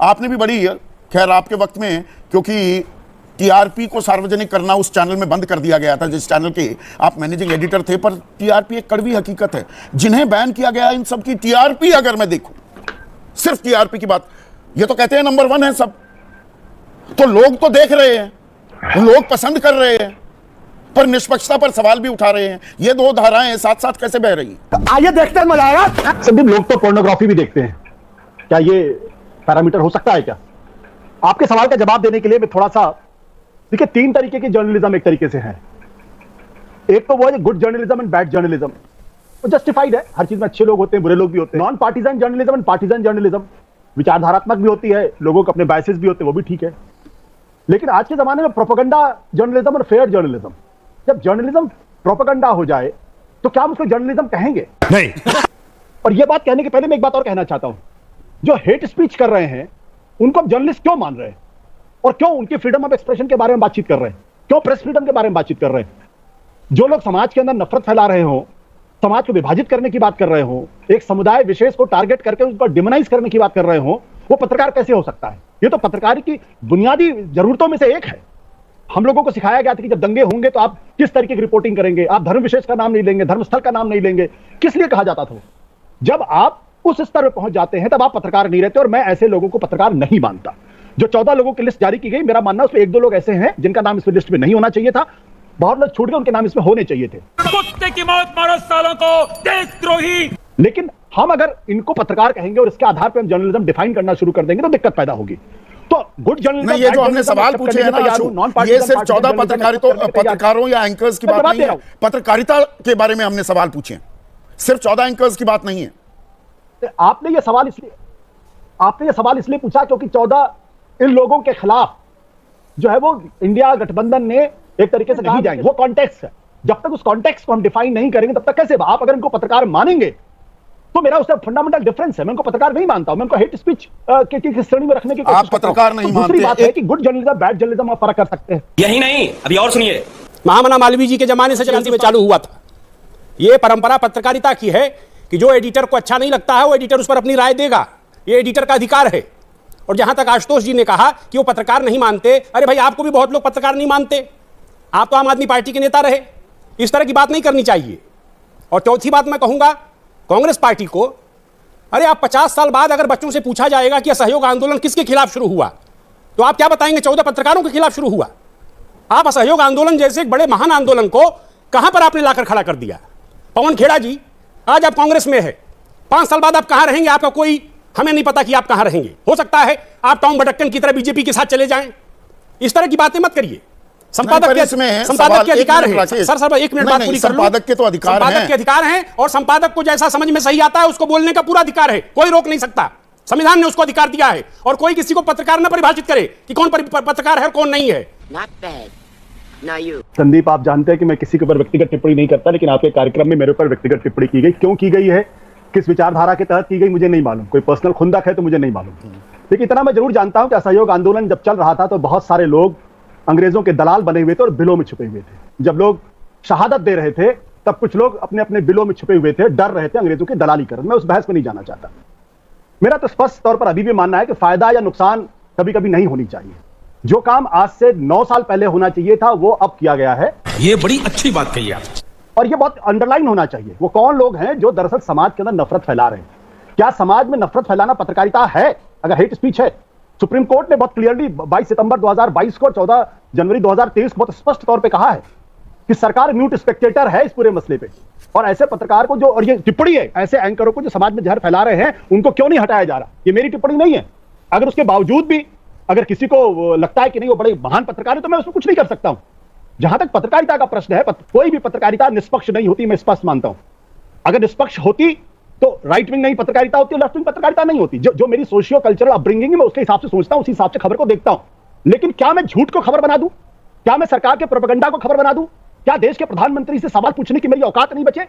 आपने भी बड़ी, खैर आपके वक्त में, क्योंकि टीआरपी को सार्वजनिक करना उस चैनल में बंद कर दिया गया था जिस चैनल के आप मैनेजिंग एडिटर थे, पर टीआरपी एक कड़वी हकीकत है। जिन्हें बैन किया गया इन सब की टीआरपी अगर मैं देखूं, सिर्फ टीआरपी की बात, ये तो कहते हैं नंबर 1 है सब, तो लोग तो देख रहे हैं, लोग पसंद कर रहे हैं, पर निष्पक्षता पर सवाल भी उठा रहे हैं। ये दो धाराएं साथ साथ कैसे बह रही हैं? आइए देखते हैं, मजा आएगा। संदीप, लोग तो पोर्नोग्राफी भी देखते हैं, क्या ये पैरामीटर हो सकता है क्या? आपके सवाल का जवाब देने के लिए मैं थोड़ा सा, देखिए 3 तरीके की जर्नलिज्म एक तरीके से है। एक तो वो है good journalism and bad journalism, वो जस्टिफाइड है, हर चीज में अच्छे लोग होते हैं, बुरे लोग भी होते हैं। Non partisan journalism and partisan journalism, विचारधारात्मक भी होती है, लोगों को अपने बायसेस भी होते हैं, वो भी ठीक है। लेकिन आज के जमाने में प्रोपेगेंडा जर्नलिज्म और फेयर जर्नलिज्म, जब जर्नलिज्म प्रोपेगेंडा हो जाए तो क्या हम उसको जर्नलिज्म कहेंगे? नहीं। और ये बात कहने के पहले मैं एक बात और कहना चाहता हूं, जो हेट स्पीच कर रहे हैं उनको आप जर्नलिस्ट क्यों मान रहे हैं, और क्यों उनकी फ्रीडम ऑफ एक्सप्रेशन के बारे में बातचीत कर रहे हैं, क्यों प्रेस फ्रीडम के बारे में बातचीत कर रहे हैं? जो लोग समाज के अंदर नफरत फैला रहे हो, समाज को विभाजित करने की बात कर रहे हो, एक समुदाय विशेष को टारगेट करके उसको डिमोनाइज करने की बात कर रहे हो, वो पत्रकार कैसे हो सकता है? ये तो पत्रकार की बुनियादी जरूरतों में से एक है। हम लोगों को सिखाया गया था कि जब दंगे होंगे तो आप किस तरीके की रिपोर्टिंग करेंगे, आप धर्म विशेष का नाम नहीं लेंगे, धर्मस्थल का नाम नहीं लेंगे। किस लिए कहा जाता था? जब आप उस स्तर पर पहुंच जाते हैं तब आप पत्रकार नहीं रहते, और मैं ऐसे लोगों को पत्रकार नहीं मानता। जो 14 लोगों की लिस्ट जारी की गई, मेरा मानना उसमें 1-2 लोग ऐसे हैं जिनका नाम इस लिस्ट में नहीं होना चाहिए था, बहुत लोग छूट गए, उनके नाम इसमें होने चाहिए थे। कुत्ते की मौत मारो सालों को, देशद्रोही। लेकिन हम अगर इनको पत्रकार कहेंगे और इसके आधार पर हम जर्नलिज्म डिफाइन करना शुरू कर देंगे तो दिक्कत पैदा होगी। तो गुड जर्नलिज्म, ये जो हमने सवाल पूछे हैं ना, ये सिर्फ 14 पत्रकारों या एंकर्स की बात नहीं है, पत्रकारिता के बारे में हमने सवाल पूछे हैं, सिर्फ 14 एंकर्स की बात नहीं है। आपने ये सवाल इसलिए पूछा क्योंकि 14 इन लोगों के खिलाफ जो है वो इंडिया गठबंधन ने एक तरीके से नहीं जाएंगे, वो कॉन्टेक्स्ट है। जब तक उस कॉन्टेक्स्ट को हम डिफाइन नहीं करेंगे तब तक कैसे? आप अगर इनको पत्रकार मानेंगे तो मेरा उससे फंडामेंटल डिफरेंस है, मैं उनको पत्रकार नहीं मानता हूं, मैं उनको हेट स्पीच की श्रेणी में रखने की कोशिश करता हूं। आप पत्रकार नहीं मानते। दूसरी बात है कि गुड जर्नलिज्म बैड जर्नलिज्म आप फर्क कर सकते हैं। यही नहीं, अभी और सुनिए, महामना मालवीय जी के जमाने से चलती में चालू हुआ था। ये परंपरा पत्रकारिता की है कि जो एडिटर को अच्छा नहीं लगता है वो एडिटर उस पर अपनी राय देगा, ये एडिटर का अधिकार है। और जहां तक आशुतोष जी ने कहा कि वो पत्रकार नहीं मानते, अरे भाई आपको भी बहुत लोग पत्रकार नहीं मानते, आप तो आम आदमी पार्टी के नेता रहे, इस तरह की बात नहीं करनी चाहिए। और चौथी बात मैं कहूंगा कांग्रेस पार्टी को, अरे आप 50 साल बाद अगर बच्चों से पूछा जाएगा कि असहयोग आंदोलन किसके खिलाफ शुरू हुआ, तो आप क्या बताएंगे? 14 पत्रकारों के खिलाफ शुरू हुआ। आप असहयोग आंदोलन जैसे एक बड़े महान आंदोलन को कहां पर आपने लाकर खड़ा कर दिया? पवन खेड़ा जी, आज आप कांग्रेस में है, 5 साल बाद आप कहां रहेंगे आपका कोई, हमें नहीं पता कि आप कहां रहेंगे। हो सकता है आप टॉम भटक्कन की तरह बीजेपी के साथ चले जाएं। इस तरह की बातें मत करिए। संपादक के अधिकार हैं सर, 1 मिनट बात पूरी कर लूं। संपादक के तो अधिकार हैं, संपादक के अधिकार हैं, और संपादक को जैसा समझ में सही आता है उसको बोलने का पूरा अधिकार है, कोई रोक नहीं सकता। संविधान ने उसको अधिकार दिया है, और कोई किसी को पत्रकार न परिभाषित करे कि कौन पत्रकार है और कौन नहीं है। संदीप, आप जानते हैं कि मैं किसी के ऊपर व्यक्तिगत टिप्पणी नहीं करता, लेकिन आपके कार्यक्रम में मेरे ऊपर व्यक्तिगत टिप्पणी की गई। क्यों की गई है, किस विचारधारा के तहत की गई, मुझे नहीं मालूम। कोई पर्सनल खुंदक है तो मुझे नहीं मालूम, लेकिन इतना मैं जरूर जानता हूं कि असहयोग आंदोलन जब चल रहा था तो बहुत सारे लोग अंग्रेजों के दलाल बने हुए थे और बिलों में छुपे हुए थे। जब लोग शहादत दे रहे थे तब कुछ लोग अपने अपने बिलों में छुपे हुए थे, डर रहे थे अंग्रेजों की दलाली कर। मैं उस बहस में नहीं जाना चाहता। मेरा तो स्पष्ट तौर पर अभी भी मानना है कि फायदा या नुकसान कभी कभी नहीं होनी चाहिए। जो काम आज से 9 साल पहले होना चाहिए था वो अब किया गया है। ये बड़ी अच्छी बात कही आप, और ये बहुत अंडरलाइन होना चाहिए। वो कौन लोग हैं जो दरअसल समाज के अंदर नफरत फैला रहे हैं? क्या समाज में नफरत फैलाना पत्रकारिता है अगर हेट स्पीच है? सुप्रीम कोर्ट ने बहुत क्लियरली 22 सितंबर 2022 को 14 जनवरी 2023 बहुत स्पष्ट तौर पे कहा है कि सरकार म्यूट स्पेक्टेटर है इस पूरे मसले पे। और ऐसे पत्रकार को जो, और ये टिप्पणी है ऐसे एंकरों को जो समाज में जहर फैला रहे हैं, उनको क्यों नहीं हटाया जा रहा? ये मेरी टिप्पणी नहीं है। अगर उसके बावजूद भी अगर किसी को लगता है कि नहीं वो बड़े महान पत्रकार है तो मैं उसमें कुछ नहीं कर सकता हूं। जहां तक पत्रकारिता का प्रश्न है, कोई भी पत्रकारिता निष्पक्ष नहीं होती, मैं स्पष्ट मानता हूं। अगर निष्पक्ष होती तो राइट विंग नहीं पत्रकारिता होती, लेफ्ट विंग पत्रकारिता नहीं होती। जो मेरी सोशियो कल्चरल अपब्रिंगिंग है मैं उसके हिसाब से सोचता हूं, उसी हिसाब से खबर को देखता हूं। लेकिन क्या मैं झूठ को खबर बना दूं? क्या मैं सरकार के प्रोपेगेंडा को खबर बना दूं? क्या देश के प्रधानमंत्री से सवाल पूछने की मेरी औकात नहीं बचे?